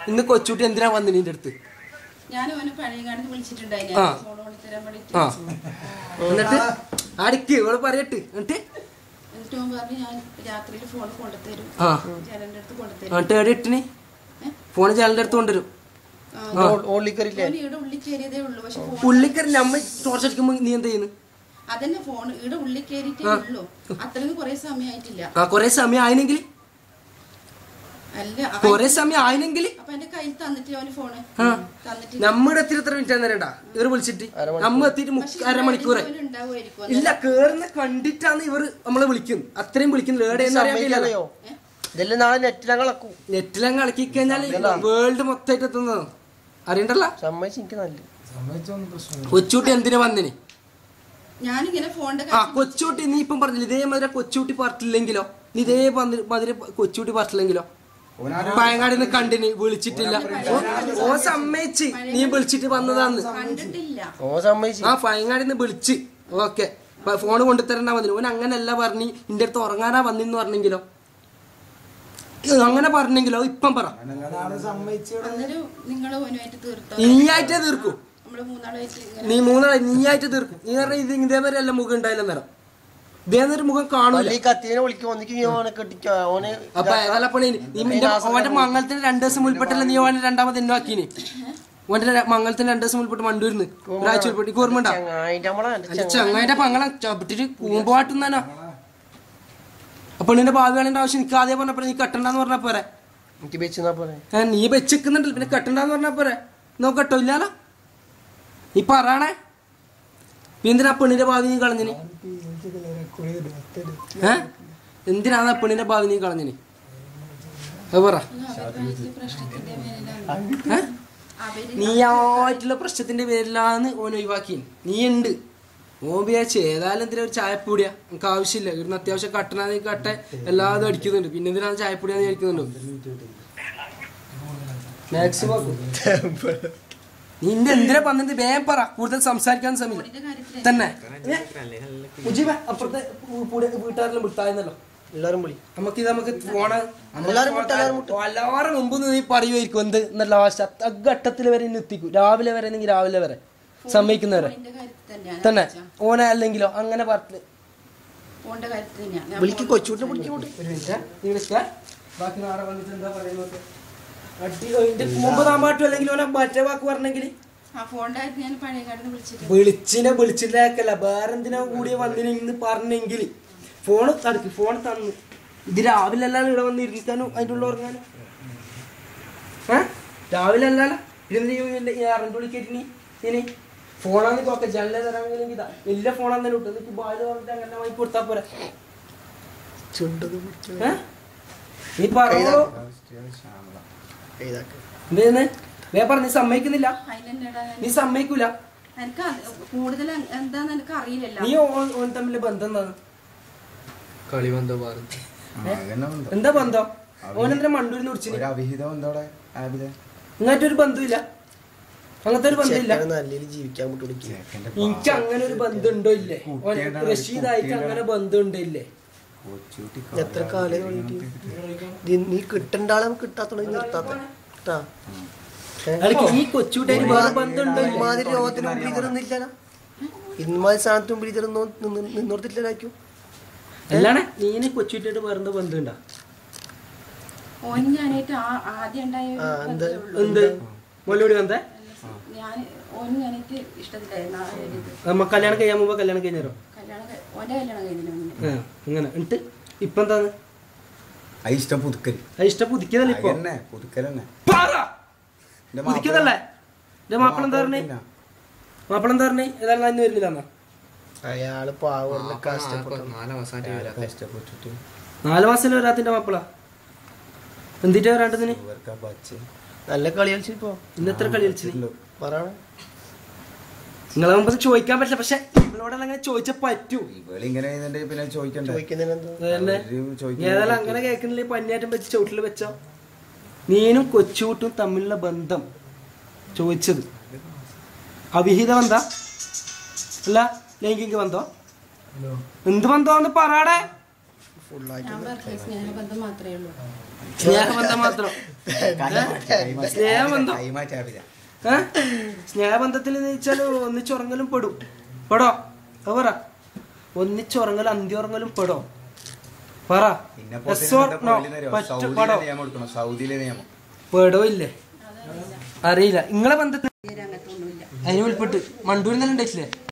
ഇന്ന് കൊച്ചുട്ടി എന്തിനാ വന്നു നിന്റെ അടുത്ത്? എന്നിട്ട് അടിക്ക് ഇവിടെ പറയട്ട്. എന്നിട്ട് ഇട്ടിന് ഫോണ് ജനലിന്റെ അടുത്ത് കൊണ്ടുവരും. ഉള്ളിക്കറി നമ്മ ടോർച്ച് അടിക്കുമ്പോ നീ എന്താ ചെയ്യുന്നു? അതന്നെ ഫോൺ ഇവിടെ ഉള്ളിൽ കയറിയിട്ടേ ഉള്ളൂ. അത്രയും കൊറേ സമയമായിട്ടില്ല. കൊറേ സമയം ആയിനെങ്കിൽ കൊറേ സമയം ആയിനെങ്കിൽ അപ്പൊ എന്റെ കയ്യിൽ തന്നിട്ട് അവന് ഫോണ് നമ്മുടെ എത്ര മിനിറ്റ് നേരണ്ടാ ഇവർ വിളിച്ചിട്ട് നമ്മ എത്തിയിട്ട് അരമണിക്കൂർ ഇല്ല കേറുന്ന കണ്ടിട്ടാണ് ഇവർ നമ്മളെ വിളിക്കുന്നത്. അത്രയും വിളിക്കുന്നത് ഏടെയെന്നറിയാമല്ലോ. നെറ്റിലങ്ങ് കളക്കി കഴിഞ്ഞാല് വേൾഡ് മൊത്തമായിട്ട് എത്തുന്നത് അറിയണ്ടല്ലോ. കൊച്ചൂട്ടി എന്തിനാ വന്നിന്? കൊച്ചൂട്ടി നീ ഇപ്പം പറഞ്ഞില്ല ഇതേമാതിരി കൊച്ചൂട്ടി പറഞ്ഞില്ലെങ്കിലോ? നീ ഇതേ മാതിരി കൊച്ചൂട്ടി പറഞ്ഞില്ലെങ്കിലോ? പയങ്ങാടിന്ന് കണ്ടിന് വിളിച്ചിട്ടില്ല. ഓ സമ്മതിച്ച് നീ വിളിച്ചിട്ട് വന്നതാന്ന്. ആ പയങ്ങാടിന്ന് വിളിച്ച് ഓക്കെ ഫോണ് കൊണ്ടുതരണ്ടാ വന്നില്ല. ഓൻ അങ്ങനെയല്ല പറഞ്ഞ് ഇന്റെ അടുത്ത് ഉറങ്ങാനാ വന്നിന്ന് പറഞ്ഞെങ്കിലോ? അങ്ങനെ പറഞ്ഞെങ്കിലോ? ഇപ്പം പറ നീയായിട്ടേ തീർക്കൂ. നീ നീയായിട്ട് തീർക്കും. നീ പറഞ്ഞ ഇത് ഇതേവരെ അല്ല മുഖം ഉണ്ടായില്ല നേരം ഇതേന്നൊരു മുഖം കാണൂല. അപ്പൊ ഏതായാലും ഓന്റെ മംഗലത്തിന് 2 ദിവസം മുൽപ്പെട്ടല്ല നീ ഓനെ രണ്ടാമത് എന്നെ ആക്കീന്. ഓന്റെ മംഗലത്തിന് 2 ദിവസം മുൽപ്പെട്ട് മണ്ടൂരിന്ന് ഒരാഴ്ച ഉൾപ്പെട്ട് ഓർമ്മണ്ടാ? ചങ്ങായിന്റെ പങ്ങളെ ചവിട്ടിട്ട് കൂമ്പാട്ടുന്നാനോ. അപ്പൊ നിന്റെ ഭാവി കളേണ്ട ആവശ്യം എനിക്ക് ആദ്യം പറഞ്ഞപ്പോ നീ കെട്ടണ്ടെന്ന് പറഞ്ഞ പോരെ. നീ വെച്ചിക്കുന്നുണ്ടല്ലോ പിന്നെ കെട്ടണ്ടെന്ന് പറഞ്ഞ പോരെ. നോക്കട്ടോ ഇല്ലാലോ നീ പറയണേ. എന്തിനാ പെണ്ണിന്റെ ഭാവി നീ കളഞ്ഞിന്? എന്തിനാണ് പെണ്ണിന്റെ ഭാവി നീ കളഞ്ഞിന്? അത് പറ. നീയായിട്ടുള്ള പ്രശ്നത്തിന്റെ പേരിലാന്ന് ഓൻ ഒഴിവാക്കി. നീ ഉണ്ട് ഓൻ വിചാരിച്ച് ഏതായാലും എന്തിനാ ഒരു ചായപ്പൊടിയാ നമുക്ക് ആവശ്യമില്ല. ഇവിടുന്ന് അത്യാവശ്യം കട്ടണ കട്ടെ എല്ലാതും അടിക്കുന്നുണ്ട്. പിന്നെ എന്തിനാണ് ചായപ്പൊടിയാന്ന് വിചാരിക്കുന്നുണ്ടോ? മാക്സിമം നിന്റെ എന്തിനാ പറഞ്ഞത് വേഗം പറ. കൂടുതൽ സംസാരിക്കാൻ സമയം തന്നെ. മുജീബ അപ്പുറത്തെ വീട്ടുകാരെല്ലാം വിട്ടായിരുന്നല്ലോ. നമുക്ക് ഫോണ് എല്ലാവരും മുമ്പ് നീ പറയുമായിരിക്കും എന്ത് എന്നല്ല ഘട്ടത്തിൽ വരെ എത്തിക്കും. രാവിലെ വരെ എന്നെങ്കിൽ രാവിലെ വരെ സമ്മതിക്കുന്നവരെ തന്നെ. ഓന അല്ലെങ്കിലോ അങ്ങനെ പറഞ്ഞു ബാക്കി നാളെ വന്നിട്ട് എന്താ പറയുന്നത്? മുമ്പ് താൻ പാട്ടും അല്ലെങ്കിൽ ഓനെ മറ്റേ വാക്ക് പറഞ്ഞെങ്കിൽ വിളിച്ചില്ലാക്കല്ല വേറെ എന്തിനാ കൂടിയ വന്നിന് പറഞ്ഞെങ്കിൽ ഫോണ് തടുക്ക്. ഫോൺ തന്നു ഇത് രാവിലെ അല്ലാതെ ഇവിടെ വന്ന് ഇരിക്കാനും അതിൻ്റെ ഉള്ള ഉറങ്ങാനും രാവിലെ അല്ലാല ഇരുന്ന് ആറഞ്ച് വിളിക്കേറ്റിനി ഇനി ഫോണാന്ന് പോക്കെ ജനല തരാമെങ്കിൽ ഇതാ വലിയ ഫോണാന്ന് തന്നെ വിട്ടു. എന്നിട്ട് ബാല് പറഞ്ഞിട്ട് അങ്ങനെ വാങ്ങി കൊടുത്താ പോരാ. നീ പറഞ്ഞോ എന്തേന്ന് വേ പറഞ്ഞ നീ സമ്മതിക്കുന്നില്ല. നീ സമ്മതിക്കൂല. നീ ഓൻ തമ്മില് ബന്ധം എന്താണ്? എന്താ ബന്ധം? ഓനെന്താ മണ്ടൂരിന്ന് കുറിച്ച് ഇങ്ങനത്തെ ഒരു ബന്ധമില്ല. അങ്ങനത്തെ ഒരു ബന്ധമില്ല. എനിക്ക് അങ്ങനെ ഒരു ബന്ധം ഉണ്ടോ ഇല്ലേ? റഷീദായിട്ട് അങ്ങനെ ബന്ധം ഉണ്ടോ ഇല്ലേ? എത്ര കാലം നീ കിട്ടണ്ട ആളെ കിട്ടാത്ത നിർത്താത്ത ഈ കൊച്ചുകൂട്ടായി ഇമാതിരി രോഗത്തിന് മുമ്പിൽ ഇതൊന്നുമില്ല. ഇമാതിരി സ്ഥാനത്ത് മുമ്പിൽ ഇതൊന്നും നിന്നോർത്തില്ലായിരിക്കും. അല്ലാണേ നീ കൊച്ചുകൂട്ടായിട്ട് വേറെ ബന്ധമുണ്ടാ? എന്ത് മോലോടി വന്നേ? നമ്മ കല്യാണം കഴിയാൻ മുമ്പ് കല്യാണം കഴിഞ്ഞോ? അങ്ങനെ എന്നിട്ട് ഇപ്പൊ എന്താണ് ഇഷ്ടം പുതുക്കൽ? ഇഷ്ടം പുതുക്കിയതല്ലേ ഇപ്പൊ? പുതുക്കിയതല്ലേ? എന്റെ മാപ്പിള എന്താ പറഞ്ഞേ? മാപ്പിള എന്താ പറഞ്ഞേ? ഏതായാലും അന്ന് വരുന്നില്ല. അയാള് 4 മാസം വരാത്തിന്റെ മാപ്പിള എന്തിട്ടാ വരാണ്ടതിന്? നല്ല കളി കളിച്ചിപ്പോ. ഇന്ന് എത്ര കളി കളിച്ചു പറയണ? നിങ്ങളെ മുമ്പ് ചോദിക്കാൻ പറ്റില്ല. പക്ഷെ ഇവളോടെല്ലാം അങ്ങനെ ചോദിച്ചാ പറ്റൂ. ഏതായാലും അങ്ങനെ കേൾക്കുന്നില്ലേ? പന്നിയാറ്റം വെച്ച് ചവിട്ടിൽ വെച്ചോ? നീനും കൊച്ചുകൂട്ടും തമ്മിലുള്ള ബന്ധം ചോദിച്ചത് അവിഹിത ബന്ധ അല്ല ലൈംഗിക ബന്ധോ? എന്ത് ബന്ധമാന്ന് പറയാടെ. ഞാൻ പറഞ്ഞ സ്നേഹബന്ധം മാത്രമേ ഉള്ളൂ. സ്നേഹബന്ധം മാത്രം. സ്നേഹബന്ധം സ്നേഹബന്ധത്തിൽ എന്ന് വെച്ചാൽ ഒന്നിച്ചുറങ്ങലും പെടും. പെടോ അത് പറ. ഒന്നിച്ചുറങ്ങലും അന്ത്യുറങ്ങലും പെടോ പറ. പെടോ ഇല്ലേ അറിയില്ല. നിങ്ങളെ ബന്ധത്തിൽ അതിന് ഉൾപ്പെട്ട് മണ്ടൂരിൽ നിന്നെല്ലാം ഉണ്ടായിട്ടില്ലേ?